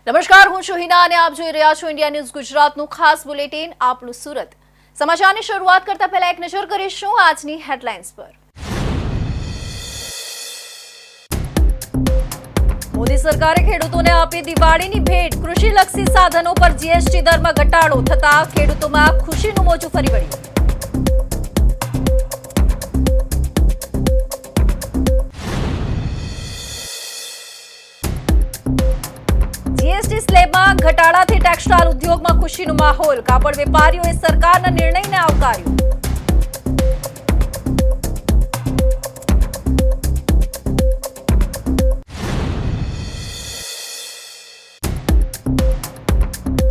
નમસ્કાર, હું છું હિના અને આપ જોઈ રહ્યા છો ઇન્ડિયા ન્યૂઝ ગુજરાતનું ખાસ બુલેટિન આપણું સુરત। સમાચારની શરૂઆત કરતા પહેલા એક નજર કરીશું આજની હેડલાઇન્સ પર। મોદી સરકારે ખેડૂતોને આપી દિવાળીની ભેટ। કૃષિલક્ષી સાધનો પર જીએસટી દરમાં ઘટાડો થતા ખેડૂતોમાં ખુશીનું મોજું ફરી વળ્યું। जीएसटी स्लेबમાં ઘટાડાથી ટેક્સટાઇલ ઉદ્યોગમાં ખુશીનો માહોલ। કાપડ વેપારીઓએ સરકારના નિર્ણયને આવકાર્યો।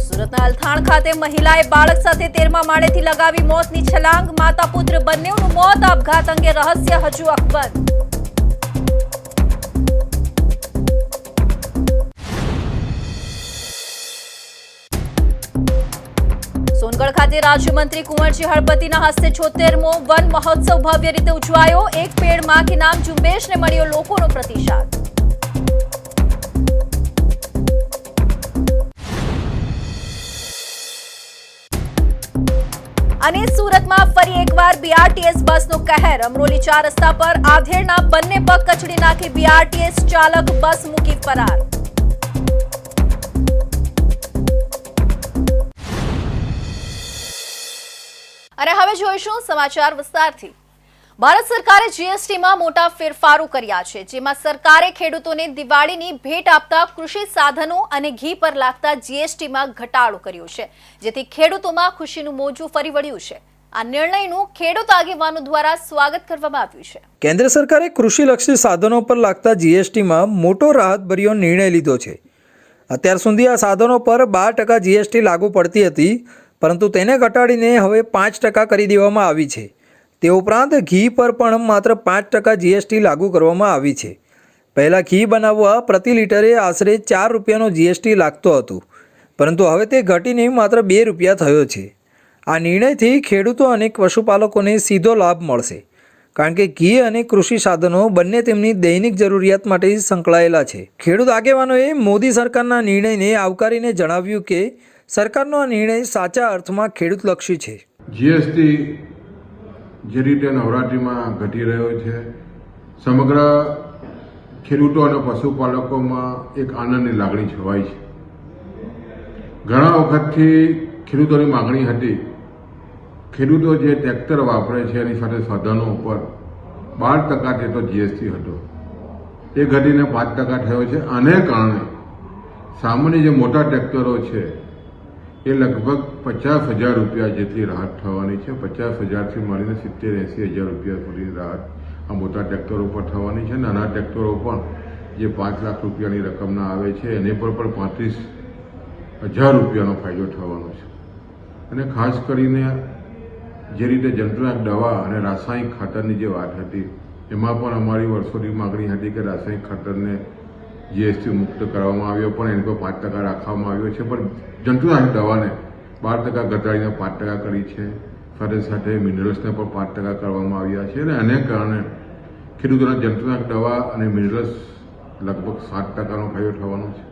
સુરતના અલથાણ ખાતે મહિલાએ બાળક સાથે 13મા માળેથી લગાવી મોતની છલાંગ। માતા પુત્ર બંનેનું મોત। આપઘાત અંગે રહસ્ય હજુ અકબંધ। સોનગઢ ખાતે રાજ્યમંત્રી કુંવરજી હળપતિના હસ્તે 76મો વન મહોત્સવ ભવ્ય રીતે ઉજવાયો। એક પેડ માં કે નામ ઝુંબેશને મળ્યો લોકોનો પ્રતિસાદ। અને સુરતમાં ફરી એકવાર બીઆરટીએસ બસનો કહેર। અમરોલી 4 રસ્તા પર આધેડના બંને પગ કચડી નાખી બીઆરટીએસ ચાલક બસ મૂકી ફરાર। અને હવે જોઈશું સમાચાર વિસ્તારથી। ભારત સરકારે જીએસટીમાં મોટા ફેરફારો કર્યા છે, જેમાં સરકારે ખેડૂતોને દિવાળીની ભેટ આપતા કૃષિ સાધનો અને ઘી પર લાગતા જીએસટીમાં ઘટાડો કર્યો છે, જેથી ખેડૂતોમાં ખુશીનું મોજું ફરી વળ્યું છે। આ નિર્ણયનું ખેડૂત આગેવાનો દ્વારા સ્વાગત કરવામાં આવ્યું છે। કેન્દ્ર સરકારે કૃષિલક્ષી સાધનો પર લાગતા જીએસટીમાં મોટો રાહતભર્યો નિર્ણય લીધો છે। અત્યાર સુધી આ સાધનો પર 12% જીએસટી લાગુ પડતી હતી, પરંતુ તેને ઘટાડીને હવે 5% કરી દેવામાં આવી છે। તે ઉપરાંત ઘી પર પણ માત્ર 5% જીએસટી લાગુ કરવામાં આવી છે। પહેલાં ઘી બનાવવા પ્રતિ લિટરે આશરે 4 રૂપિયાનો જીએસટી લાગતો હતો, પરંતુ હવે તે ઘટીને માત્ર 2 રૂપિયા થયો છે। આ નિર્ણયથી ખેડૂતો અને પશુપાલકોને સીધો લાભ મળશે, કારણ કે ઘી અને કૃષિ સાધનો બંને તેમની દૈનિક જરૂરિયાત માટે સંકળાયેલા છે। ખેડૂત આગેવાનોએ મોદી સરકારના નિર્ણયને આવકારીને જણાવ્યું કે સરકારનો આ નિર્ણય સાચા અર્થમાં ખેડૂતલક્ષી છે। જીએસટી જે રીતે નવરાત્રિમાં ઘટી રહ્યો છે, સમગ્ર ખેડૂતો અને પશુપાલકોમાં એક આનંદની લાગણી છવાઈ છે। ઘણા વખતથી ખેડૂતોની માગણી હતી, ખેડૂતો જે ટ્રેક્ટર વાપરે છે એની સાથે સાધનો ઉપર 12% જેટલો જીએસટી હતો, એ ઘટીને 5% થયો છે। આને કારણે સામાન્ય જે મોટા ટ્રેક્ટરો છે એ લગભગ 50,000 રૂપિયા જેટલી રાહત થવાની છે। 50,000થી મળીને 70-80,000 રૂપિયા સુધીની રાહત આ મોટા ટ્રેક્ટરો પર થવાની છે। નાના ટ્રેક્ટરો પણ જે 5 લાખ રૂપિયાની રકમના આવે છે એને પર પણ 35,000 રૂપિયાનો ફાયદો થવાનો છે। અને ખાસ કરીને જે રીતે જંતુનાશક દવા અને રાસાયણિક ખાતરની જે વાત હતી, એમાં પણ અમારી વર્ષોથી માગણી હતી કે રાસાયણિક ખાતરને જીએસટી મુક્ત કરવામાં આવ્યો, પણ એની પર 5% રાખવામાં આવ્યો છે, પણ જંતુનાશક દવાને 12% ઘટાડીને 5% કરી છે। સાથે સાથે મિનરલ્સને પણ 5% કરવામાં આવ્યા છે, અને આને કારણે ખેડૂતોના જંતુનાશક દવા અને મિનરલ્સ લગભગ 7%નો ફાયદો થવાનો છે।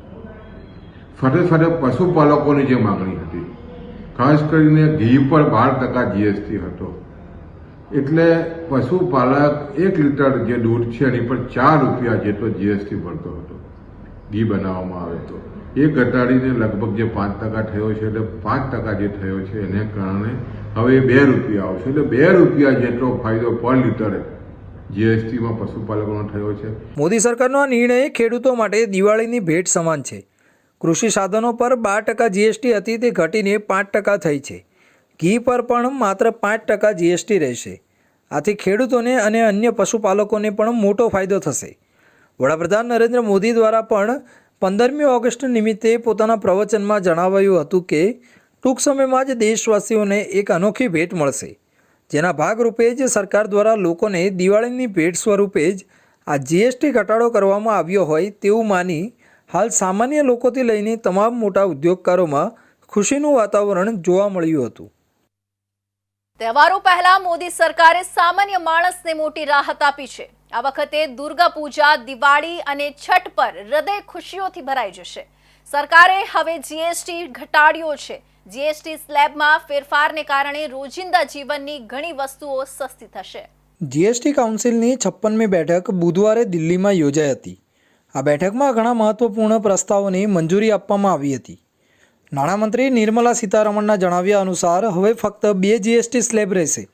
સાથે સાથે પશુપાલકોની જે માગણી હતી, ખાસ કરીને ઘી પર 12% જીએસટી હતો, એટલે પશુપાલક 1 લીટર જે દૂધ છે એની પર 4 રૂપિયા જેટલો જીએસટી ભરતો હતો ઘી બનાવવામાં આવે તો, એ ઘટાડીને લગભગ જે 5% થયો છે, એટલે 5% જે થયો છે એને કારણે હવે 2 રૂપિયા આવશે, એટલે 2 રૂપિયા જેટલો ફાયદો પર લીટરે જીએસટીમાં પશુપાલકોનો થયો છે। મોદી સરકારનો આ નિર્ણય ખેડૂતો માટે દિવાળીની ભેટ સમાન છે। કૃષિ સાધનો પર 12% જીએસટી હતી, તે ઘટીને 5% થઈ છે। ઘી પર પણ માત્ર 5% જીએસટી રહેશે। આથી ખેડૂતોને અને અન્ય પશુપાલકોને પણ મોટો ફાયદો થશે। વડાપ્રધાન નરેન્દ્ર મોદી દ્વારા પણ 15મી ઓગસ્ટ નિમિત્તે પોતાના પ્રવચનમાં જણાવાયું હતું કે ટૂંક સમયમાં જ દેશવાસીઓને એક અનોખી ભેટ મળશે, જેના ભાગરૂપે જ સરકાર દ્વારા લોકોને દિવાળીની ભેટ સ્વરૂપે જ આ જીએસટી ઘટાડો કરવામાં આવ્યો હોય તેવું માની હાલ સામાન્ય લોકોથી લઈને તમામ મોટા ઉદ્યોગકારોમાં ખુશીનું વાતાવરણ જોવા મળ્યું હતું। તહેવારો પહેલા મોદી સરકારે સામાન્ય માણસને મોટી રાહત આપી છે। આ વખતે દુર્ગા પૂજા, દિવાળી અને છઠ પર હૃદય ખુશીઓથી ભરાઈ જશે। સરકારે હવે જીએસટી ઘટાડ્યો છે. જીએસટી સ્લેબમાં ફેરફારને કારણે રોજિંદા જીવનની ઘણી વસ્તુઓ સસ્તી થશે. જીએસટી કાઉન્સિલની 56મી બેઠક બુધવારે દિલ્હીમાં યોજાઈ હતી. આ બેઠકમાં ઘણા મહત્વપૂર્ણ પ્રસ્તાવોને મંજૂરી આપવામાં આવી હતી. નાણામંત્રી નિર્મલા સીતારમણના જણાવ્યા અનુસાર હવે ફક્ત 2 જીએસટી સ્લેબ રહેશે,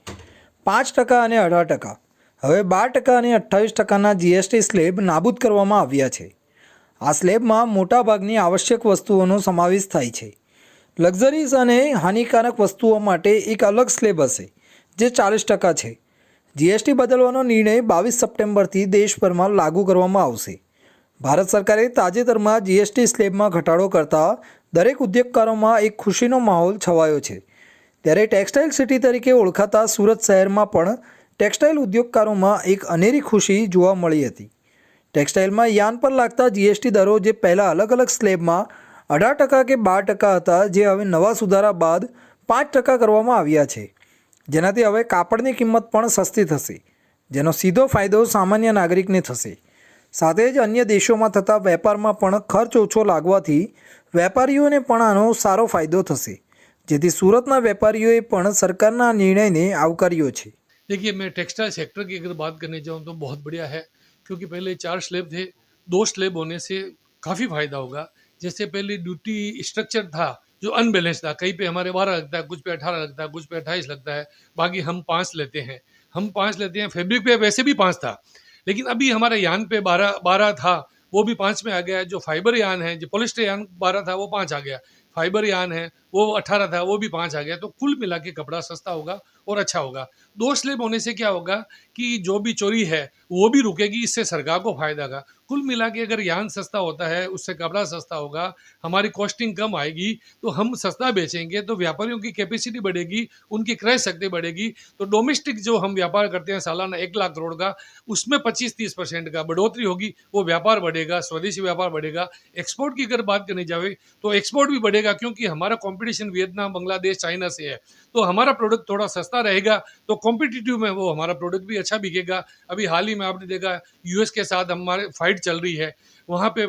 5% અને 18%. હવે 12% અને 28%ના જીએસટી સ્લેબ નાબૂદ કરવામાં આવ્યા છે. આ સ્લેબમાં મોટાભાગની આવશ્યક વસ્તુઓનો સમાવેશ થાય છે. લક્ઝરીઝ અને હાનિકારક વસ્તુઓ માટે એક અલગ સ્લેબ હશે જે 40% છે. જીએસટી બદલવાનો નિર્ણય 22 સપ્ટેમ્બરથી દેશભરમાં લાગુ કરવામાં આવશે. ભારત સરકારે તાજેતરમાં જીએસટી સ્લેબમાં ઘટાડો કરતા દરેક ઉદ્યોગકારોમાં એક ખુશીનો માહોલ છવાયો છે. ત્યારે ટેક્સટાઇલ સિટી તરીકે ઓળખાતા સુરત શહેરમાં પણ ટેક્સટાઇલ ઉદ્યોગકારોમાં એક અનેરી ખુશી જોવા મળી હતી. ટેક્સટાઇલમાં યાન પર લાગતા જીએસટી દરો જે પહેલાં અલગ અલગ સ્લેબમાં 18% કે 12% હતા, જે હવે નવા સુધારા બાદ 5% કરવામાં આવ્યા છે, જેનાથી હવે કાપડની કિંમત પણ સસ્તી થશે, જેનો સીધો ફાયદો સામાન્ય નાગરિકને થશે. સાથે જ અન્ય દેશોમાં થતા વેપારમાં પણ ખર્ચ ઓછો લાગવાથી વેપારીઓને પણ આનો સારો ફાયદો થશે, જેથી સુરતના વેપારીઓએ પણ સરકારના નિર્ણયને આવકાર્યો છે. देखिए, मैं टेक्सटाइल सेक्टर की अगर बात करने जाऊँ तो बहुत बढ़िया है, क्योंकि पहले 4 स्लैब थे, 2 स्लैब होने से काफ़ी फायदा होगा. जैसे पहले ड्यूटी स्ट्रक्चर था जो अनबैलेंस था, कहीं पे हमारे 12 लगता है, कुछ पे 18 लगता है, कुछ पे 28 लगता है, बाकी हम 5 लेते हैं. फैब्रिक पे वैसे भी 5 था, लेकिन अभी हमारे यान पे 12 था, वो भी 5 में आ गया है. जो फाइबर यान है, जो पॉलिस्टर यान 12 था वो 5 आ गया, फाइबर यान है वो 18 था, वो भी 5 आ गया. तो कुल मिला के कपड़ा सस्ता होगा और अच्छा होगा. 2 स्लैब होने से क्या होगा कि जो भी चोरी है वो भी रुकेगी, इससे सरकार को फायदा होगा. कुल मिला के अगर यान सस्ता होता है, उससे कपड़ा सस्ता होगा, हमारी कॉस्टिंग कम आएगी, तो हम सस्ता बेचेंगे, तो व्यापारियों की कैपेसिटी बढ़ेगी, उनकी क्रय शक्ति बढ़ेगी. तो डोमेस्टिक जो हम व्यापार करते हैं सालाना 1 लाख करोड़ का, उसमें 25-30% का बढ़ोतरी होगी, वो व्यापार बढ़ेगा, स्वदेशी व्यापार बढ़ेगा. एक्सपोर्ट की अगर बात करनी जाए तो एक्सपोर्ट भी बढ़ेगा, क्योंकि हमारा कंपटीशन वियतनाम, बांग्लादेश, चाइना से है. तो हमारा प्रोडक्ट थोड़ा सस्ता रहेगा, तो कॉम्पिटिटिव में वो हमारा प्रोडक्ट भी अच्छा बिकेगा. अभी हाल ही में आपने देखा यूएस के साथ हमारे फाइट चल रही है, वहाँ पे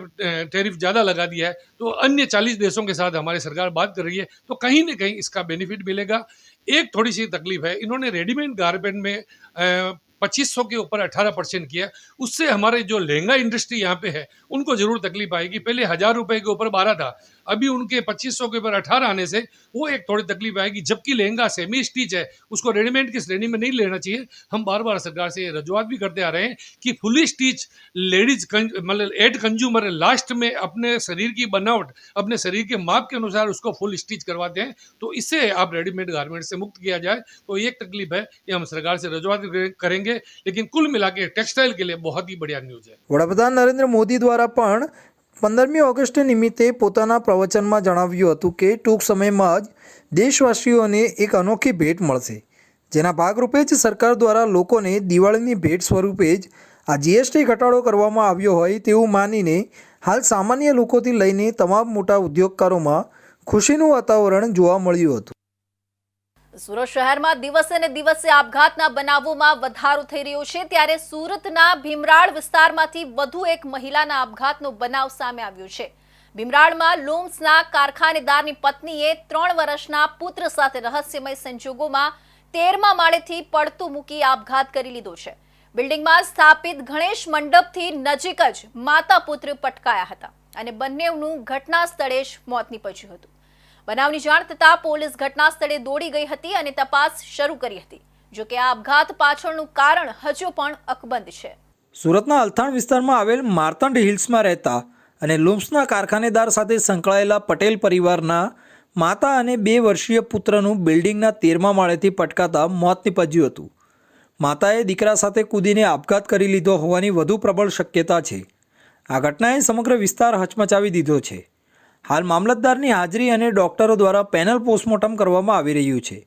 टैरिफ ज़्यादा लगा दिया है, तो अन्य 40 देशों के साथ हमारी सरकार बात कर रही है, तो कहीं ना कहीं इसका बेनिफिट मिलेगा. एक थोड़ी सी तकलीफ है, इन्होंने रेडीमेड गारमेंट में 2500 के ऊपर 18% किया. उससे हमारे जो लहंगा इंडस्ट्री यहाँ पे है उनको जरूर तकलीफ आएगी. पहले 1000 रुपए के ऊपर 12 था, अभी उनके 2500 के ऊपर 18 आने से वो एक थोड़ी तकलीफ आएगी. जबकि लहंगा सेमी स्टिच है, उसको रेडीमेड की श्रेणी में नहीं लेना चाहिए. हम बार बार सरकार से रजूआत भी करते आ रहे हैं कि फुली स्टिच लेडीज मतलब एड कंज्यूमर लास्ट में अपने शरीर की बनावट, अपने शरीर के माप के अनुसार उसको फुल स्टिच करवाते हैं. तो इससे आप रेडीमेड गारमेंट से मुक्त किया जाए, तो एक तकलीफ है, ये हम सरकार से रजूआत करेंगे. लेकिन कुल मिला के टेक्सटाइल के लिए बहुत ही बढ़िया न्यूज़ है. વડાપ્રધાન નરેન્દ્ર મોદી દ્વારા પણ 15મી ઓગસ્ટ નિમિત્તે પોતાના પ્રવચનમાં જણાવ્યું હતું કે ટૂંક સમયમાં જ દેશવાસીઓને એક અનોખી ભેટ મળશે, જેના ભાગરૂપે જ સરકાર દ્વારા લોકોને દિવાળીની ભેટ સ્વરૂપે જ આ જીએસટી ઘટાડો કરવામાં આવ્યો હોય તેવું માનીને હાલ સામાન્ય લોકોથી લઈને તમામ મોટા ઉદ્યોગકારોમાં ખુશીનું વાતાવરણ જોવા મળ્યું હતું. સુરત શહેરમાં દિવસે ને દિવસે આપઘાતના બનાવોમાં વધારો થઈ રહ્યો છે, ત્યારે સુરતના ભીમરાળ વિસ્તારમાંથી વધુ એક મહિલાના આપઘાતનો બનાવ સામે આવ્યો છે. ભીમરાળમાં લૂમ્સના કારખાનેદારની પત્નીએ 3 વર્ષના પુત્ર સાથે રહસ્યમય સંજોગોમાં 13મા માળેથી પડતું મૂકી આપઘાત કરી લીધો છે. બિલ્ડિંગમાં સ્થાપિત ગણેશ મંડપથી નજીક જ માતા પુત્ર પટકાયા હતા અને બંનેનું ઘટના સ્થળે જ મોત નીપજ્યું હતું. બનાવની જાણ થતાં પોલીસ ઘટના સ્થળે દોડી ગઈ હતી અને તપાસ શરૂ કરી હતી. જો કે આ આપઘાત પાછળનું કારણ હજુ પણ અકબંધ છે. સુરતના અલથાણ વિસ્તારમાં આવેલ માર્તંડ હિલ્સમાં રહેતા અને લૂમ્સના કારખાનેદાર સાથે સંકળાયેલા પટેલ પરિવારના માતા અને 2 વર્ષીય પુત્રનું બિલ્ડિંગના 13મા માળેથી પટકાતા મોત નીપજ્યું હતું. માતાએ દીકરા સાથે કૂદીને આપઘાત કરી લીધો હોવાની વધુ પ્રબળ શક્યતા છે. આ ઘટનાએ સમગ્ર વિસ્તાર હચમચાવી દીધો છે. હાલ મામલતદારની હાજરી અને ડોક્ટરો દ્વારા પેનલ પોસ્ટમોર્ટમ કરવામાં આવી રહ્યું છે.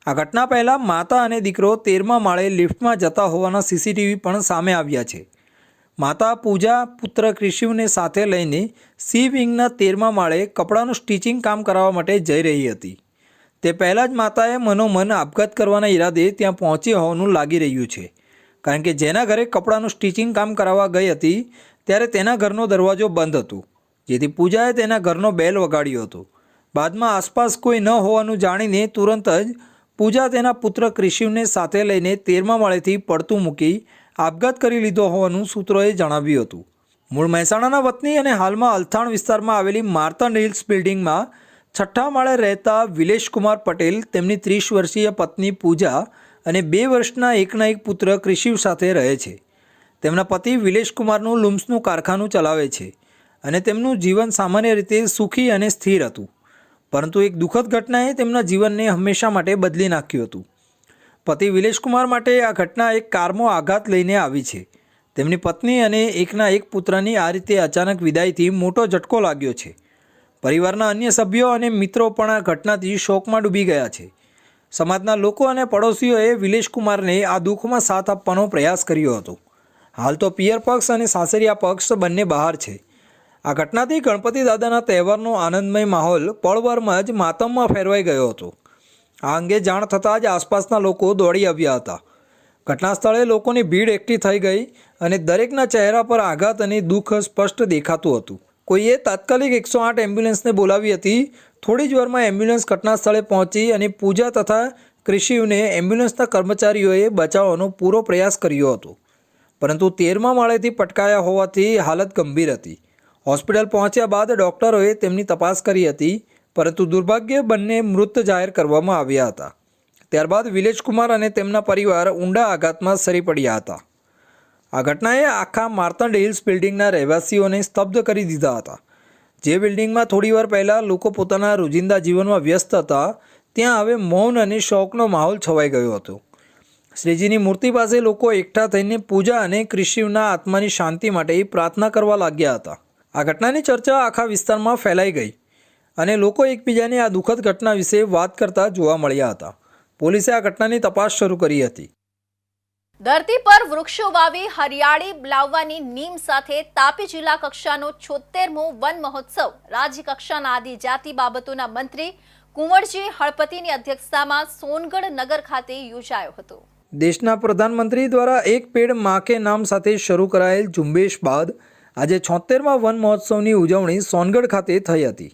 આ ઘટના પહેલાં માતા અને દીકરો 13મા માળે લિફ્ટમાં જતા હોવાના સીસીટીવી પણ સામે આવ્યા છે. માતા પૂજા પુત્ર ક્રિશિવને સાથે લઈને સી વિંગના 13મા માળે કપડાનું સ્ટિચિંગ કામ કરાવવા માટે જઈ રહી હતી. તે પહેલાં જ માતાએ મનોમન આપઘાત કરવાના ઈરાદે ત્યાં પહોંચી હોવાનું લાગી રહ્યું છે, કારણ કે જેના ઘરે કપડાનું સ્ટિચિંગ કામ કરાવવા ગઈ હતી ત્યારે તેના ઘરનો દરવાજો બંધ હતો જેથી પૂજાએ તેના ઘરનો બેલ વગાડ્યો હતો. બાદમાં આસપાસ કોઈ ન હોવાનું જાણીને તુરંત જ પૂજા તેના પુત્ર ક્રિશિવને સાથે લઈને 13મા માળેથી પડતું મૂકી આપઘાત કરી લીધો હોવાનું સૂત્રોએ જણાવ્યું હતું. મૂળ મહેસાણાના વતની અને હાલમાં અલથાણ વિસ્તારમાં આવેલી માર્તંડ હિલ્સ બિલ્ડિંગમાં 6ઠ્ઠા માળે રહેતા વિલેશકુમાર પટેલ તેમની 30 વર્ષીય પત્ની પૂજા અને 2 વર્ષના એકના એક પુત્ર ક્રિશિવ સાથે રહે છે. તેમના પતિ વિલેશકુમારનું લુમ્સનું કારખાનું ચલાવે છે અને તેમનું જીવન સામાન્ય રીતે સુખી અને સ્થિર હતું. પરંતુ એક દુઃખદ ઘટનાએ તેમના જીવનને હંમેશા માટે બદલી નાખ્યું હતું. પતિ વિલેશકુમાર માટે આ ઘટના એક કારમો આઘાત લઈને આવી છે. તેમની પત્ની અને એકના એક પુત્રની આ રીતે અચાનક વિદાયથી મોટો ઝટકો લાગ્યો છે. પરિવારના અન્ય સભ્યો અને મિત્રો પણ આ ઘટનાથી શોકમાં ડૂબી ગયા છે. સમાજના લોકો અને પડોશીઓએ વિલેશકુમારને આ દુઃખમાં સાથ આપવાનો પ્રયાસ કર્યો હતો. હાલ તો પિયર પક્ષ અને સાસરિયા પક્ષ બંને બહાર છે. આ ઘટનાથી ગણપતિ દાદાના તહેવારનો આનંદમય માહોલ પળવારમાં જ માતમમાં ફેરવાઈ ગયો હતો. આ અંગે જાણ થતાં જ આસપાસના લોકો દોડી આવ્યા હતા. ઘટના સ્થળે લોકોની ભીડ એકઠી થઈ ગઈ અને દરેકના ચહેરા પર આઘાત અને દુઃખ સ્પષ્ટ દેખાતું હતું. કોઈએ તાત્કાલિક 108 એમ્બ્યુલન્સને બોલાવી હતી. થોડી જ વારમાં એમ્બ્યુલન્સ ઘટના સ્થળે પહોંચી અને પૂજા તથા ક્રિશિવને એમ્બ્યુલન્સના કર્મચારીઓએ બચાવવાનો પૂરો પ્રયાસ કર્યો હતો, પરંતુ 13મા માળેથી પટકાયા હોવાથી હાલત ગંભીર હતી. હોસ્પિટલ પહોંચ્યા બાદ ડૉક્ટરોએ તેમની તપાસ કરી હતી, પરંતુ દુર્ભાગ્યે બંને મૃત જાહેર કરવામાં આવ્યા હતા. ત્યારબાદ વિલેશકુમાર અને તેમના પરિવાર ઊંડા આઘાતમાં સરી પડ્યા હતા. આ ઘટનાએ આખા માર્તંડ હિલ્સ બિલ્ડિંગના રહેવાસીઓને સ્તબ્ધ કરી દીધા હતા. જે બિલ્ડિંગમાં થોડીવાર પહેલાં લોકો પોતાના રોજિંદા જીવનમાં વ્યસ્ત હતા, ત્યાં હવે મૌન અને શોકનો માહોલ છવાઈ ગયો હતો. શ્રીજીની મૂર્તિ પાસે લોકો એકઠા થઈને પૂજા અને ક્રિશિવના આત્માની શાંતિ માટે પ્રાર્થના કરવા લાગ્યા હતા. આ ઘટનાની ચર્ચા આખા વિસ્તારમાં ફેલાઈ ગઈ અને લોકો એકબીજાને આ દુઃખદ ઘટના વિશે વાત કરતા જોવા મળ્યા હતા. પોલીસે આ ઘટનાની તપાસ શરૂ કરી હતી. ધરતી પર વૃક્ષો વાવી હરિયાળી લાવવાની નીમ સાથે તાપી જિલ્લા કક્ષાનો 76મો વન મહોત્સવ રાજ્ય કક્ષાના આદિજાતિ બાબતોના મંત્રી કુંવરજી હળપતિની અધ્યક્ષતામાં સોનગઢ નગર ખાતે યોજાયો હતો. દેશના પ્રધાનમંત્રી દ્વારા એક પેડ માં કે નામ સાથે શરૂ કરાયેલ ઝુંબેશ બાદ આજે 76મા વન મહોત્સવની ઉજવણી સોનગઢ ખાતે થઈ હતી.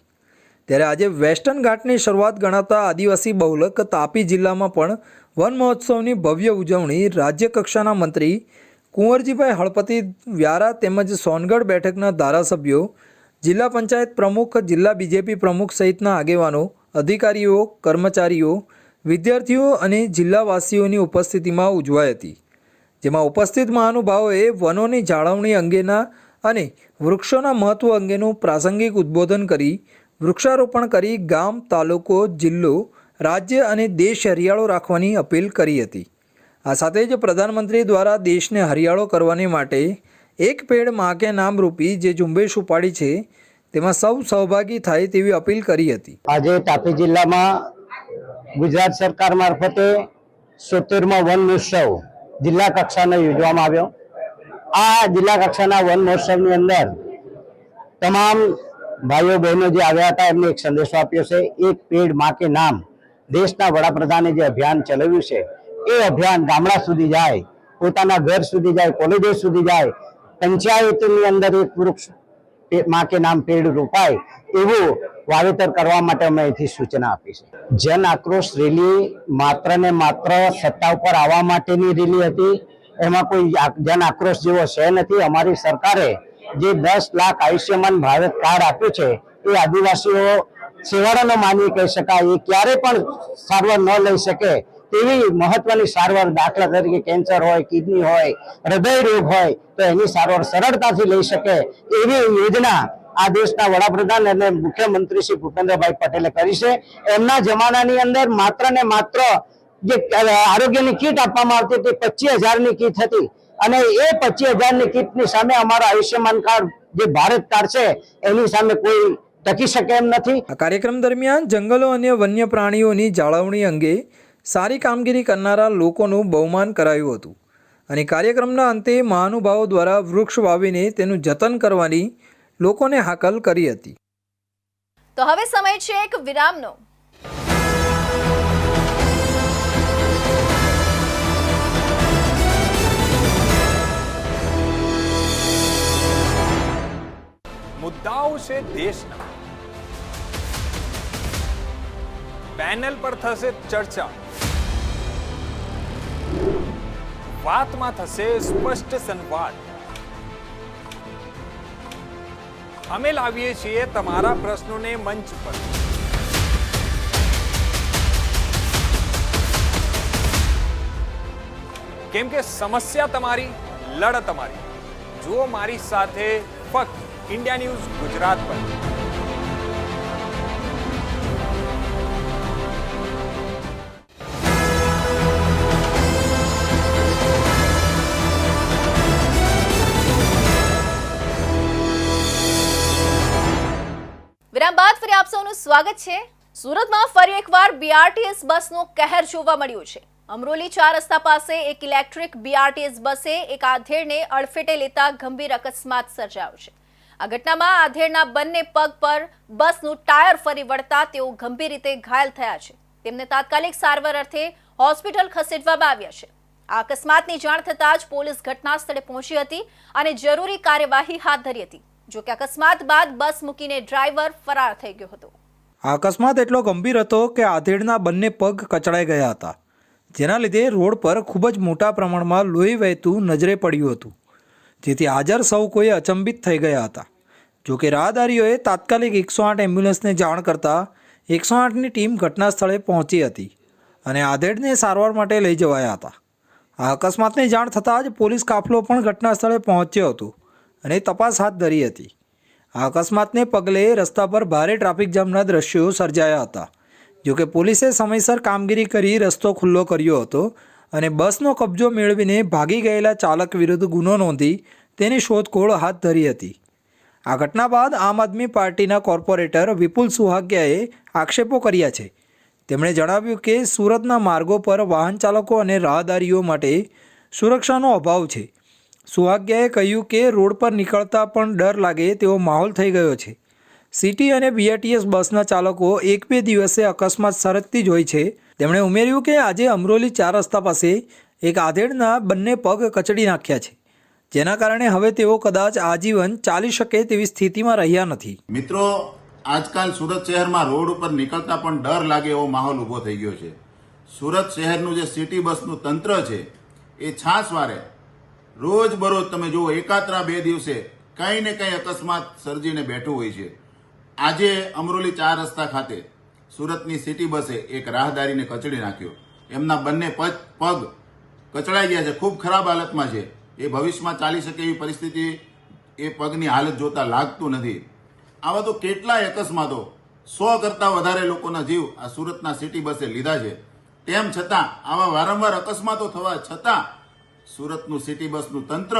ત્યારે આજે વેસ્ટર્ન ઘાટની શરૂઆત ગણાતા આદિવાસી બહુલક તાપી જિલ્લામાં પણ વન મહોત્સવની ભવ્ય ઉજવણી રાજ્ય કક્ષાના મંત્રી કુંવરજીભાઈ હળપતિ વ્યારા તેમજ સોનગઢ બેઠકના ધારાસભ્યો, જિલ્લા પંચાયત પ્રમુખ, જિલ્લા બીજેપી પ્રમુખ સહિતના આગેવાનો, અધિકારીઓ, કર્મચારીઓ, વિદ્યાર્થીઓ અને જિલ્લાવાસીઓની ઉપસ્થિતિમાં ઉજવાઈ હતી. જેમાં ઉપસ્થિત મહાનુભાવોએ વનોની જાળવણી અંગેના અને વૃક્ષોના મહત્વ અંગેનું પ્રાસંગિક ઉદ્બોધન કરી વૃક્ષારોપણ કરી ગામ, તાલુકો, જિલ્લો, રાજ્ય અને દેશ હરિયાળો રાખવાની અપીલ કરી હતી. આ સાથે જ પ્રધાનમંત્રી દ્વારા દેશને હરિયાળો કરવાની માટે એક પેડ માં કે નામ રૂપી જે ઝુંબેશ ઉપાડી છે તેમાં સૌ સહભાગી થાય તેવી અપીલ કરી હતી. આજે તાપી જિલ્લામાં ગુજરાત સરકાર મારફતે 76મો વન મહોત્સવ જિલ્લા કક્ષાનો યોજવામાં આવ્યો. આ જિલ્લા કક્ષાના વન મહોત્સવની અંદર તમામ ભાઈઓ બહેનો જે આવ્યા હતા એમને એક સંદેશો આપ્યો છે. એક પેડ માં કે નામ દેશના વડાપ્રધાને જે અભિયાન ચલાવ્યું છે એ અભિયાન ગામડા સુધી જાય, પોતાના ઘર સુધી જાય, કોલેજો સુધી જાય, પંચાયતની અંદર એક વૃક્ષ માં કે નામ પેડ રોપાય એવું વાવેતર કરવા માટે અમે અહીંથી સૂચના આપી છે. જન આક્રોશ રેલી માત્ર ને માત્ર સત્તા ઉપર આવવા માટેની રેલી હતી. એમાં કોઈ જન આક્રોશ જેવો છે નથી. અમારી સરકારે જે 10 લાખ આયુષ્યમાન ભારત કાર્ડ આપ્યું છે એ આદિવાસીઓ સેવાળાનો માનવી કહી શકાય. એ ક્યારે પણ સારવાર ન લઈ શકે તેવી મહત્વની સારવાર, દાખલા તરીકે કેન્સર હોય, કિડની હોય, હૃદય રોગ હોય તો એની સારવાર સરળતાથી લઈ શકે એવી યોજના આ દેશના વડાપ્રધાન અને મુખ્યમંત્રી શ્રી ભૂપેન્દ્રભાઈ પટેલે કરી છે. એમના જમાનાની અંદર માત્ર ને માત્ર જે આરોગ્યની કીટ આપવામાં આવતી હતી 25,000ની કીટ હતી અને એ 25,000ની કીટની સામે અમારા આયુષ્યમાન કાર્ડ જે ભારત કાર્ડ છે એની સામે કોઈ ટકી શકે એમ નથી. આ કાર્યક્રમ દરમિયાન જંગલો અને વન્ય પ્રાણીઓની જાળવણી અંગે સારી કામગીરી કરનારા લોકોનું બહુમાન કરાયું હતું અને કાર્યક્રમના અંતે મહાનુભાવો દ્વારા વૃક્ષ વાવીને તેનું જતન કરવાની લોકોને હાકલ કરી હતી. તો હવે સમય છે એક વિરામનો. મુદ્દાઓ છે દેશના, પેનલ પર થશે ચર્ચા, વાતમાં થશે સ્પષ્ટ સંવાદ. અમે લાવીએ છીએ તમારા પ્રશ્નોને મંચ પર. કેમ કે સમસ્યા તમારી, લડત તમારી. જુઓ મારી સાથે ફક્ત ઇન્ડિયા ન્યૂઝ ગુજરાત પર. વિરામ બાદ ફરી આપ સૌનું સ્વાગત છે. સુરતમાં ફરી એકવાર બીઆરટીએસ બસનો કહેર જોવા મળ્યો છે. અમરોલી 4 રસ્તા પાસે એક ઇલેક્ટ્રિક બીઆરટીએસ બસે એક આધેડને અડફેટે લેતા ગંભીર અકસ્માત સર્જાયો છે. આ ઘટનામાં આધેડના બંને પગ પર બસનું ટાયર ફરી વળતા તેઓ ગંભીર રીતે ઘાયલ થયા છે. તેમને તાત્કાલિક સારવાર અર્થે હોસ્પિટલ ખસેડવામાં આવ્યા છે. આ અકસ્માતની જાણ થતાં જ પોલીસ ઘટના સ્થળે પહોંચી હતી અને જરૂરી કાર્યવાહી હાથ ધરી હતી. જો કે અકસ્માત બાદ બસ મૂકીને ડ્રાઈવર ફરાર થઈ ગયો હતો. આ અકસ્માત એટલો ગંભીર હતો કે આધેડના બંને પગ કચડાઈ ગયા હતા, જેના લીધે રોડ પર ખૂબ જ મોટા પ્રમાણમાં લોહી વહેતું નજરે પડ્યું હતું, જેથી હાજર સૌ કોઈ અચંબિત થઈ ગયા હતા. જો કે રાહદારીઓએ તાત્કાલિક 108 એમ્બ્યુલન્સને જાણ કરતાં 108ની ટીમ ઘટના સ્થળે પહોંચી હતી અને આધેડને સારવાર માટે લઈ જવાયા હતા. આ અકસ્માતની જાણ થતાં જ પોલીસ કાફલો પણ ઘટના સ્થળે પહોંચ્યો હતો અને તપાસ હાથ ધરી હતી. આ અકસ્માતને પગલે રસ્તા પર ભારે ટ્રાફિક જામના દ્રશ્યો સર્જાયા હતા. જો કે પોલીસે સમયસર કામગીરી કરી રસ્તો ખુલ્લો કર્યો હતો અને બસનો કબજો મેળવીને ભાગી ગયેલા ચાલક વિરુદ્ધ ગુનો નોંધી તેની શોધખોળ હાથ ધરી હતી. આ ઘટના બાદ આમ આદમી પાર્ટીના કોર્પોરેટર વિપુલ સુહાગિયાએ આક્ષેપો કર્યા છે. તેમણે જણાવ્યું કે સુરતના માર્ગો પર વાહન ચાલકો અને રાહદારીઓ માટે સુરક્ષાનો અભાવ છે. સુહાગિયાએ કહ્યું કે રોડ પર નીકળતા પણ ડર લાગે તેવો માહોલ થઈ ગયો છે. સિટી અને બીઆરટીએસ બસના ચાલકો 1-2 દિવસે અકસ્માત સર્જતી જ હોય છે. તેમણે ઉમેર્યું કે આજે અમરોલી 4 રસ્તા પાસે એક આધેડના બંને પગ કચડી નાખ્યા છે, જેના કારણે હવે તેઓ કદાચ આજીવન ચાલી શકે તેવી સ્થિતિમાં રહ્યા નથી. મિત્રો, આજકાલ સુરત શહેરમાં રોડ ઉપર નીકળતા પણ ડર લાગે એવો માહોલ ઊભો થઈ ગયો છે. સુરત શહેરનું જે સિટી બસનું તંત્ર છે એ છાસવારે રોજબરોજ તમે જુઓ એકાત્રા 2 દિવસે કંઈ ને કંઈ અકસ્માત સર્જીને બેઠું હોય છે. આજે અમરોલી 4 રસ્તા ખાતે સુરતની સિટી બસે એક રાહદારીને કચડી નાખ્યો. એમના બંને પગ કચડાઈ ગયા છે, ખૂબ ખરાબ હાલતમાં છે. એ ભવિષ્યમાં ચાલી શકે એવી પરિસ્થિતિ એ પગની હાલત જોતા લાગતું નથી. આવા તો કેટલાય અકસ્માતો 100 કરતાં વધારે લોકોના જીવ આ સુરતના સિટી બસે લીધા છે. તેમ છતાં આવા વારંવાર અકસ્માતો થવા છતાં સુરતનું સિટી બસનું તંત્ર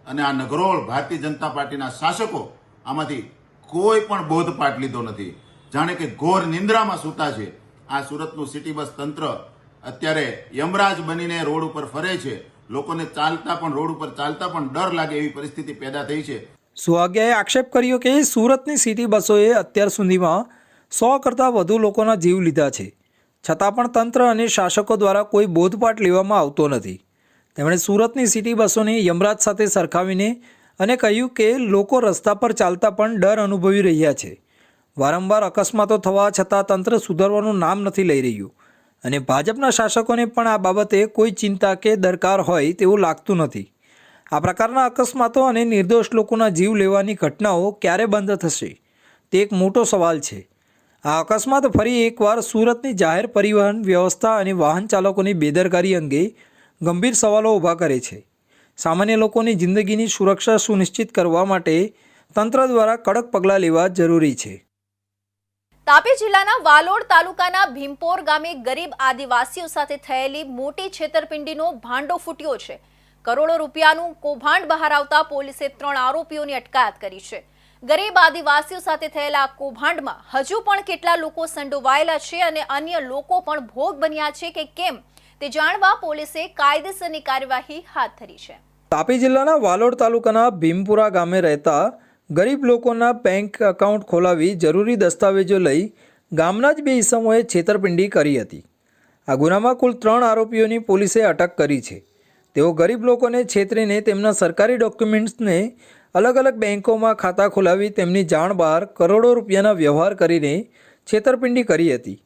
અને આ નગરોળ ભારતીય જનતા પાર્ટીના શાસકો આમાંથી કોઈ પણ બોધપાઠ લીધો નથી. જાણે કે ઘોર નિંદ્રામાં સૂતા છે. આ સુરતનું સિટી બસ તંત્ર અત્યારે યમરાજ બનીને રોડ ઉપર ફરે છે. લોકોને રોડ ઉપર ચાલતા પણ ડર લાગે એવી પરિસ્થિતિ પેદા થઈ છે. સુહાગિયાએ આક્ષેપ કર્યો કે સુરતની સિટી બસોએ અત્યાર સુધીમાં 100 કરતાં વધુ લોકોના જીવ લીધા છે, છતાં પણ તંત્ર અને શાસકો દ્વારા કોઈ બોધપાઠ લેવામાં આવતો નથી. તેમણે સુરતની સિટી બસોને યમરાજ સાથે સરખાવીને અને કહ્યું કે લોકો રસ્તા પર ચાલતા પણ ડર અનુભવી રહ્યા છે. વારંવાર અકસ્માતો થવા છતાં તંત્ર સુધારવાનું નામ નથી લઈ રહ્યું અને ભાજપના શાસકોને પણ આ બાબતે કોઈ ચિંતા કે દરકાર હોય તેવું લાગતું નથી. આ પ્રકારના અકસ્માતો અને નિર્દોષ લોકોના જીવ લેવાની ઘટનાઓ ક્યારે બંધ થશે તે એક મોટો સવાલ છે. આ અકસ્માત ફરી એકવાર સુરતની જાહેર પરિવહન વ્યવસ્થા અને વાહન ચાલકોની બેદરકારી અંગે ગંભીર સવાલો ઊભા કરે છે. સામાન્ય લોકોની જિંદગીની સુરક્ષા સુનિશ્ચિત કરવા માટે તંત્ર દ્વારા કડક પગલાં લેવા જરૂરી છે. તાપી જિલ્લાના વાલોડ તાલુકાના ભીમપોર ગામે ગરીબ આદિવાસીઓ સાથે થયેલી મોટી છેતરપિંડીનો ભાંડો ફૂટ્યો છે. કરોડો રૂપિયાનું કૌભાંડ બહાર આવતા પોલીસે 3 આરોપીઓની અટકાયત કરી છે. ગરીબ આદિવાસીઓ સાથે થયેલા કૌભાંડમાં હજુ પણ કેટલા લોકો સંડોવાયેલા છે અને અન્ય લોકો પણ ભોગ બન્યા છે કે કેમ તે જાણવા પોલીસે કાયદેસરની કાર્યવાહી હાથ ધરી છે. તાપી જિલ્લાના વાલોડ તાલુકાના ભીમપુરા ગામે રહેતા ગરીબ લોકોના બેંક એકાઉન્ટ ખોલાવી જરૂરી દસ્તાવેજો લઈ ગામના જ 2 ઇસમોએ છેતરપિંડી કરી હતી. આ ગુનામાં કુલ 3 આરોપીઓની પોલીસે અટક કરી છે. તેઓ ગરીબ લોકોને છેતરીને તેમના સરકારી ડોક્યુમેન્ટ્સને અલગ અલગ બેન્કોમાં ખાતા ખોલાવી તેમની જાણ બહાર કરોડો રૂપિયાના વ્યવહાર કરીને છેતરપિંડી કરી હતી,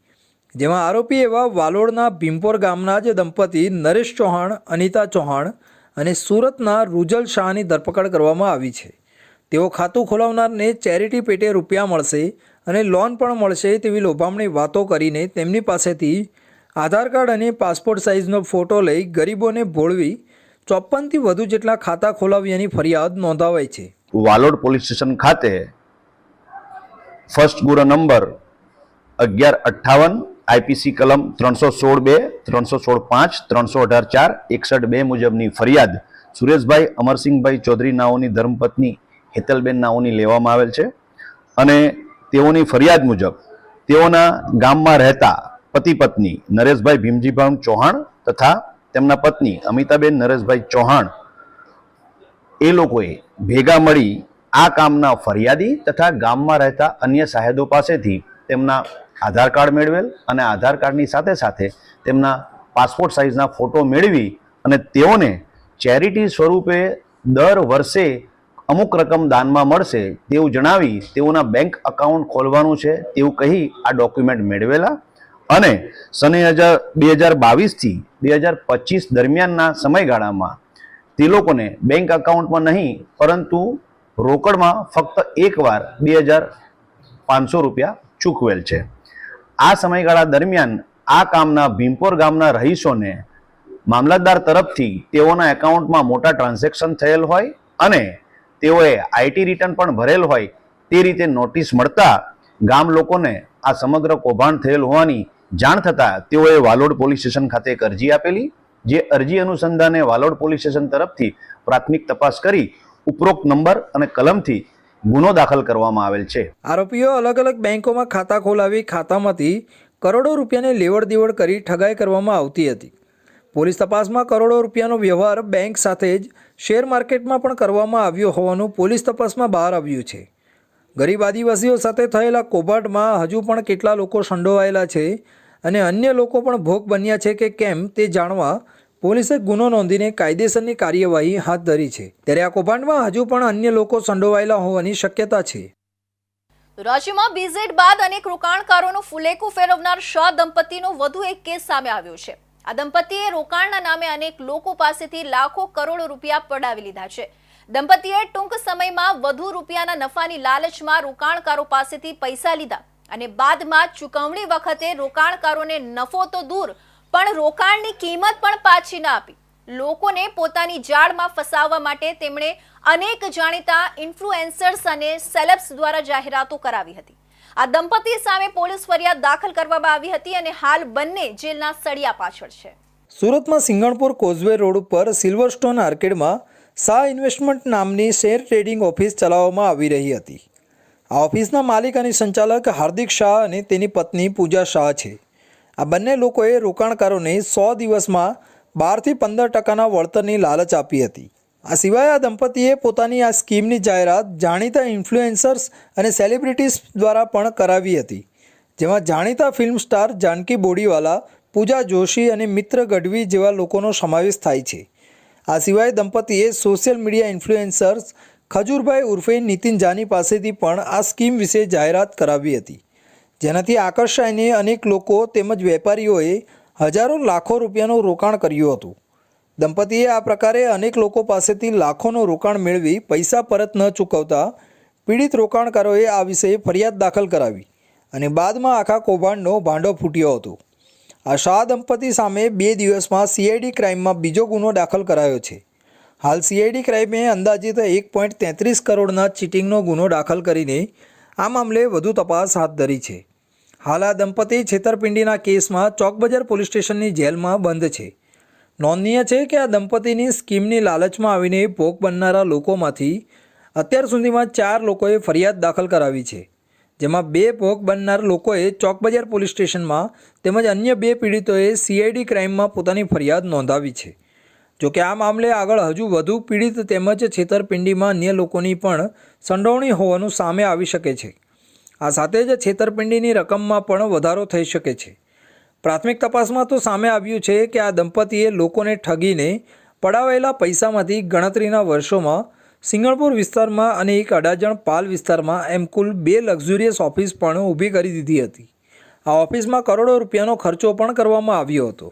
જેમાં આરોપી એવા વાલોડના ભીમપોર ગામના જ દંપતી નરેશ ચૌહાણ, અનિતા ચૌહાણ અને સુરતના રૂજલ શાહની ધરપકડ કરવામાં આવી છે. તેઓ ખાતું ખોલાવનારને ચેરિટી પેટે રૂપિયા મળશે અને લોન પણ મળશે તેવી લોભામણી વાતો કરીને તેમની પાસેથી આધાર કાર્ડ અને પાસપોર્ટ સાઇઝનો ફોટો લઈ ગરીબોને ભોળવી 54 થી વધુ જેટલા ખાતા ખોલાવ્યાની ફરિયાદ નોંધાવાઈ છે. વાલોડ પોલીસ સ્ટેશન ખાતે ફર્સ્ટ ગુનો નંબર 1158 આઈપીસી કલમ 316(2), 316(5), 318(4), 61(2) મુજબની ફરિયાદ સુરેશભાઈ અમરસિંહભાઈ ચૌધરી નાઓની ધર્મપત્ની હેતલબેન નાઓની લેવામાં આવેલ છે અને તેઓની ફરિયાદ મુજબ તેઓના ગામમાં રહેતા પતિ પત્ની નરેશભાઈ ભીમજીભાઈ ચૌહાણ તથા તેમના પત્ની અમિતાબેન નરેશભાઈ ચૌહાણ એ લોકોએ ભેગા મળી આ કામના ફરિયાદી તથા ગામમાં રહેતા અન્ય સાહેદો પાસેથી તેમના આધાર કાર્ડ મેળવેલ અને આધાર કાર્ડની સાથે સાથે તેમના પાસપોર્ટ સાઇઝના ફોટો મેળવી અને તેઓને ચેરિટી સ્વરૂપે દર વર્ષે અમુક રકમ દાનમાં મળશે તેવું જણાવી તેઓના બેંક એકાઉન્ટ ખોલવાનું છે તેવું કહી આ ડોક્યુમેન્ટ મેળવેલા અને સને 2022 થી 2025 દરમિયાનના સમયગાળામાં તે લોકોને બેંક એકાઉન્ટમાં નહીં પરંતુ રોકડમાં ફક્ત એકવાર 2500 રૂપિયા ચૂકવેલ છે. આ સમયગાળા દરમિયાન આ કામના ભીમપોર ગામના રહીશોને મામલતદાર તરફથી તેઓના એકાઉન્ટમાં મોટા ટ્રાન્ઝેક્શન થયેલ હોય અને તેઓએ આઈટી રિટર્ન પણ ભરેલ હોય તે રીતે નોટિસ મળતા ગામ લોકોને આ સમગ્ર કૌભાંડ થયેલ હોવાની જાણ થતાં તેઓએ વાલોડ પોલીસ સ્ટેશન ખાતે એક અરજી આપેલી, જે અરજી અનુસંધાને વાલોડ પોલીસ સ્ટેશન તરફથી પ્રાથમિક તપાસ કરી ઉપરોક્ત નંબર અને કલમથી ગુનો દાખલ કરવામાં આવેલ છે. આરોપીઓ અલગ અલગ બેન્કોમાં ખાતા ખોલાવી ખાતામાંથી કરોડો રૂપિયાની લેવડ દેવડ કરી ઠગાઈ કરવામાં આવતી હતી. પોલીસ તપાસમાં કરોડો રૂપિયાનો વ્યવહાર બેંક સાથે જ શેર માર્કેટમાં પણ કરવામાં આવ્યો હોવાનું પોલીસ તપાસમાં બહાર આવ્યું છે. ગરીબ આદિવાસીઓ સાથે થયેલા કૌભાંડમાં હજુ પણ કેટલા લોકો સંડોવાયેલા છે અને અન્ય લોકો પણ ભોગ બન્યા છે કે કેમ તે જાણવા પોલીસે ગુનો નોંધીને કાયદેસરની કાર્યવાહી હાથ ધરી છે. ત્યારે આ કૌભાંડમાં હજુ પણ અન્ય લોકો સંડોવાયેલા હોવાની શક્યતા છે. રાજ્યમાં બીઝેડ બાદ અનેક રોકાણકારોનું ફુલેકું ફેરવનાર શાહ દંપતીનો વધુ એક કેસ સામે આવ્યો છે. આ દંપતીએ રોકાણના નામે અનેક લોકો પાસેથી લાખો કરોડો રૂપિયા પડાવી લીધા છે. દંપતીએ ટૂંક સમયમાં વધુ રૂપિયાના નફાની લાલચમાં રોકાણકારો પાસેથી પૈસા લીધા અને બાદમાં ચૂકવણી વખતે રોકાણકારોને નફો તો દૂર પણ રોકાણની કિંમત પણ પાછી ન આપી. લોકોને પોતાની જાળમાં ફસાવવા માટે તેમણે અનેક જાણીતા ઇન્ફ્લુએન્સર્સ અને સેલેબ્સ દ્વારા જાહેરાતો કરાવી હતી. આ દંપતી સામે પોલીસ ફરિયાદ દાખલ કરવામાં આવી હતી અને હાલ બંને જેલના સળિયા પાછળ છે. સુરતમાં સિંગણપુર કોઝવે રોડ ઉપર સિલ્વરસ્ટોન આર્કેડમાં શાહ ઇન્વેસ્ટમેન્ટ નામની શેર ટ્રેડિંગ ઓફિસ ચલાવવામાં આવી રહી હતી. આ ઓફિસના માલિક અને સંચાલક હાર્દિક શાહ અને તેની પત્ની પૂજા શાહ છે. આ બંને લોકોએ રોકાણકારોને 100 દિવસમાં 12 થી 15% વળતરની લાલચ આપી હતી. આ સિવાય આ દંપતીએ પોતાની આ સ્કીમની જાહેરાત જાણીતા ઇન્ફ્લુએન્સર્સ અને સેલિબ્રિટીઝ દ્વારા પણ કરાવી હતી, જેમાં જાણીતા ફિલ્મ સ્ટાર જાનકી બોડીવાલા, પૂજા જોશી અને મિત્ર ગઢવી જેવા લોકોનો સમાવેશ થાય છે. આ સિવાય દંપતીએ સોશિયલ મીડિયા ઇન્ફ્લુએન્સર્સ ખજૂરભાઈ ઉર્ફે નીતિન જાની પાસેથી પણ આ સ્કીમ વિશે જાહેરાત કરાવી હતી, જેનાથી આકર્ષાઈને અનેક લોકો તેમજ વેપારીઓએ હજારો લાખો રૂપિયાનું રોકાણ કર્યું હતું. દંપતીએ આ પ્રકારે અનેક લોકો પાસેથી લાખોનું રોકાણ મેળવી પૈસા પરત ન ચૂકવતા પીડિત રોકાણકારોએ આ વિશે ફરિયાદ દાખલ કરાવી અને બાદમાં આખા કૌભાંડનો ભાંડો ફૂટ્યો હતો. આ શાહ દંપતી સામે 2 દિવસમાં સીઆઈડી ક્રાઇમમાં બીજો ગુનો દાખલ કરાયો છે. હાલ સીઆઈડી ક્રાઇમે અંદાજિત 1.33 કરોડના ચીટિંગનો ગુનો દાખલ કરીને આ મામલે વધુ તપાસ હાથ ધરી છે. હાલ આ દંપતી છેતરપિંડીના કેસમાં ચોકબજાર પોલીસ સ્ટેશનની જેલમાં બંધ છે. નોંધનીય છે કે આ દંપતીની સ્કીમની લાલચમાં આવીને ભોગ બનનારા લોકોમાંથી અત્યાર સુધીમાં 4 લોકોએ ફરિયાદ દાખલ કરાવી છે, જેમાં 2 ભોગ બનનાર લોકોએ ચોકબજાર પોલીસ સ્ટેશનમાં તેમજ અન્ય 2 પીડિતોએ સીઆઈડી ક્રાઇમમાં પોતાની ફરિયાદ નોંધાવી છે. જોકે આ મામલે આગળ હજુ વધુ પીડિત તેમજ છેતરપિંડીમાં અન્ય લોકોની પણ સંડોવણી હોવાનું સામે આવી શકે છે. આ સાથે જ છેતરપિંડીની રકમમાં પણ વધારો થઈ શકે છે. પ્રાથમિક તપાસમાં તો સામે આવ્યું છે કે આ દંપતીએ લોકોને ઠગીને પડાવેલા પૈસામાંથી ગણતરીના વર્ષોમાં સિંગણપુર વિસ્તારમાં અને એક અડાજણ પાલ વિસ્તારમાં એમ કુલ 2 લક્ઝુરિયસ ઓફિસ પણ ઊભી કરી દીધી હતી. આ ઓફિસમાં કરોડો રૂપિયાનો ખર્ચો પણ કરવામાં આવ્યો હતો.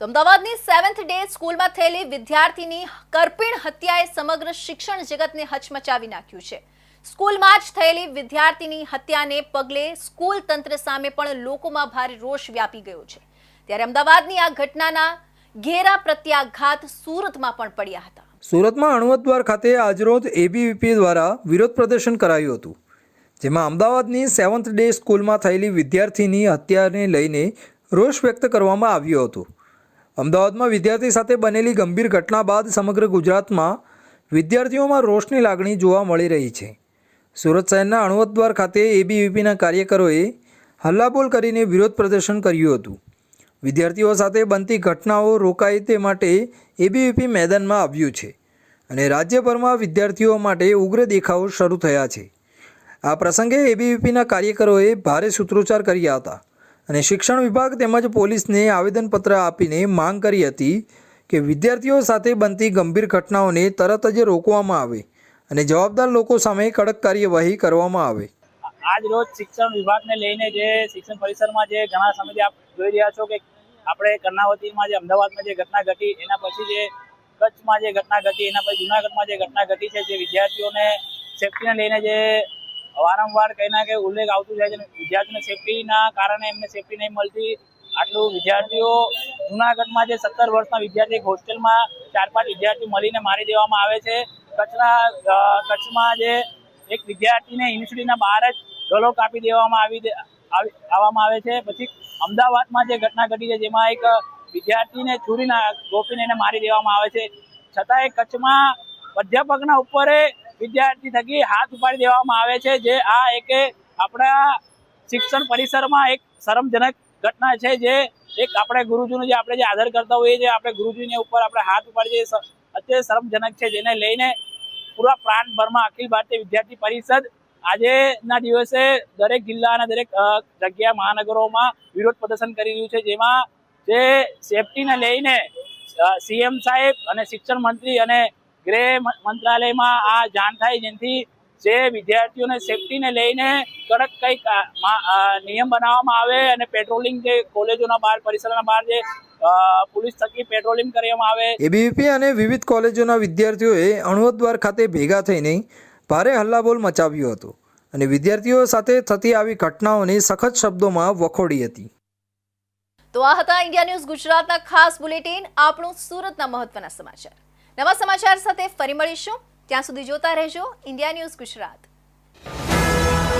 અમદાવાદની 7th ડે સ્કૂલમાં થયેલી વિદ્યાર્થીની કરપીણ હત્યાએ સમગ્ર શિક્ષણ જગતને હચમચાવી નાખ્યું છે. સ્કૂલમાં જ થયેલી વિદ્યાર્થીની હત્યાને પગલે સ્કૂલ તંત્ર સામે પણ લોકોમાં ભારે રોષ વ્યાપી ગયો છે. ત્યારે અમદાવાદની આ ઘટનાના ઘેરા પ્રત્યાઘાત સુરતમાં પણ પડ્યા હતા. સુરતમાં અણવદ દ્વાર ખાતે આજરોજ એબીવીપી દ્વારા વિરોધ પ્રદર્શન કરાયું હતું, જેમાં અમદાવાદની 7th ડે સ્કૂલમાં થયેલી વિદ્યાર્થીની હત્યાને લઈને રોષ વ્યક્ત કરવામાં આવ્યો હતો. અમદાવાદમાં વિદ્યાર્થી સાથે બનેલી ગંભીર ઘટના બાદ સમગ્ર ગુજરાતમાં વિદ્યાર્થીઓમાં રોષની લાગણી જોવા મળી રહી છે. સુરત શહેરના અણવદ દ્વાર ખાતે એબીવીપીના કાર્યકરોએ હલ્લાબોલ કરીને વિરોધ પ્રદર્શન કર્યું હતું. વિદ્યાર્થીઓ સાથે બનતી ઘટનાઓ રોકાય તે માટે એબીવીપી મેદાનમાં આવ્યું છે અને રાજ્યભરમાં વિદ્યાર્થીઓ માટે ઉગ્ર દેખાવો શરૂ થયા છે. આ પ્રસંગે એબીવીપીના કાર્યકરોએ ભારે સૂત્રોચ્ચાર કર્યા હતા અને શિક્ષણ વિભાગ તેમજ પોલીસને આવેદનપત્ર આપીને માંગ કરી હતી કે વિદ્યાર્થીઓ સાથે બનતી ગંભીર ઘટનાઓને તરત જ રોકવામાં આવે અને જવાબદાર લોકો સામે કડક કાર્યવાહી કરવામાં આવે. આજ રોજ શિક્ષણ વિભાગને લઈને જે શિક્ષણ પરિસરમાં જે ઘણા સમયથી આપ જોઈ રહ્યા છો કે આપણે કર્ણાવતીમાં જે અમદાવાદમાં જે ઘટના ઘટી, એના પછી જે કચ્છમાં જે ઘટના ઘટી, એના પછી જુનાગઢમાં જે ઘટના ઘટી છે, જે વિદ્યાર્થીઓને સેફટીને લઈને જે વારંવાર કંઈ ના કંઈ ઉલ્લેખ આવતું જાય છે. વિદ્યાર્થીઓને સેફટીના કારણે એમને સેફટી નહીં મળતી. આટલું વિદ્યાર્થીઓ જુનાગઢમાં જે 17 વર્ષના વિદ્યાર્થી હોસ્ટેલમાં 4-5 વિદ્યાર્થીઓ મળીને મારી દેવામાં આવે છે. કચ્છમાં જે એક વિદ્યાર્થીને યુનિવર્સિટીના બહાર જ ગળો કાપી દેવામાં આવે છે. પછી અમદાવાદમાં જે ઘટના ઘટી છે, જેમાં એક વિદ્યાર્થીને છુરીના ગોપીને એને મારી દેવામાં આવે છે. છતાંય કચ્છમાં અધ્યાપકના ઉપર વિદ્યાર્થી થકી હાથ ઉપાડી દેવામાં આવે છે, જે આ એક આપણા શિક્ષણ પરિસરમાં એક શરમજનક ઘટના છે. જે એક આપણે ગુરુજીનું જે આપણે જે આદર કરતા હોઈએ છીએ, આપણે ગુરુજીને ઉપર આપણે હાથ ઉપાડીએ અત્યંત શરમજનક છે, જેને લઈને પૂરા પ્રાંતભરમાં અખિલ ભારતીય વિદ્યાર્થી પરિષદ આજેના દિવસે દરેક જિલ્લા અને દરેક જગ્યા મહાનગરોમાં વિરોધ પ્રદર્શન કરી રહ્યું છે. જેમાં જે સેફટીને લઈને સીએમ સાહેબ અને શિક્ષણ મંત્રી અને ગૃહ મંત્રાલયમાં આ જાણ થાય, જેથી જે વિદ્યાર્થીઓને સેફટીને લઈને કડક કંઈક નિયમ બનાવવામાં આવે અને પેટ્રોલિંગ જે કોલેજોના બહાર, પરિસરના બહાર જે પોલીસ થકી પેટ્રોલિંગ કરવામાં આવે. એબીવીપી અને વિવિધ કોલેજોના વિદ્યાર્થીઓએ અણવદ દ્વાર ખાતે ભેગા થઈને ભારે હલ્લાબોલ મચાવ્યો હતો અને વિદ્યાર્થીઓ સાથે થતી આવી ઘટનાઓને સખત શબ્દોમાં વખોડી હતી. તો આ હતા ઇન્ડિયા ન્યૂઝ ગુજરાતના ખાસ બુલેટિન, આપણું સુરતના મહત્વના સમાચાર. નવા સમાચાર સાથે ફરી મળીશું. ત્યાં સુધી જોતા રહેજો ઇન્ડિયા ન્યૂઝ ગુજરાત.